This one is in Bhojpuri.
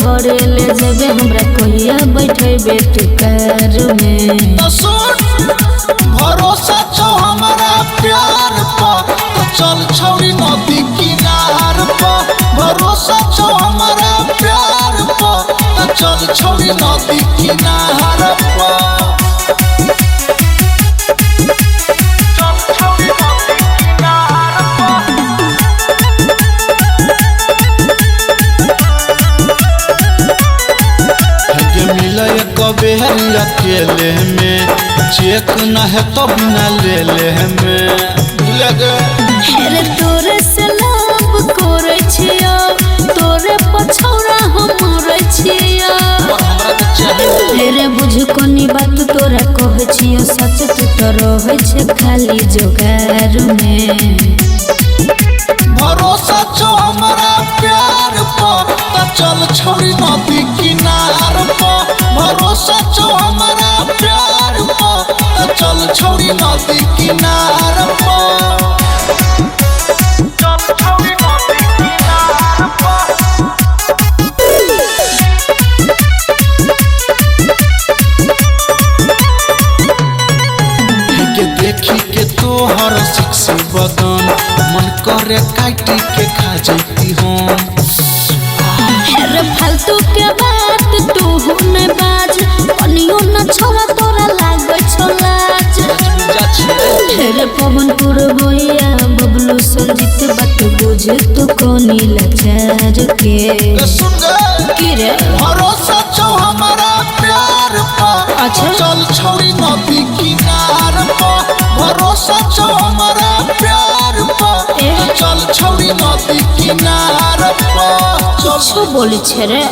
घरे ले जबे हमरा कहिया बैठे बेट कार में। तो सुन भरोसा छो हमारा प्यार पर तो चल छौरी नदी किनार पर। भरोसा छो हमारा प्यार पर तो चल छौरी नदी किनार पर। कबे अकेले में चेक न है तो बिना ले ले में लगे। अरे तोरे से लाभ करे छियो तोरे पछौरा हम मरे छियो। तेरे बुझ कोनी बात तोरा कहे छियो सच तू तो रहे छे खाली जोगार में। भरोसा छो हमारा प्यार पर तो चल छौरी नदी किनार पर। भरोसा छो हमारा प्यार पर तो चल छौरी नदी किनार पर। देखी के तोहर सिक्सी बदन मन करे काटी के खा जैती हम। अरे फालतू के बात तू न बाज कनियो न छोरा तोरा लागे छो लाज। अरे पवन पुरबैया बबलू संजीत बात बुझ तू कोनी लाचार के। सुन की रे भरोसा छो हमारा प्यार पर अच्छा चल छौरी नदी किनार पर। भरोसा छो हमारा प्यार पर चल छौरी नदी किनार पर। कुछ बोली छे रे।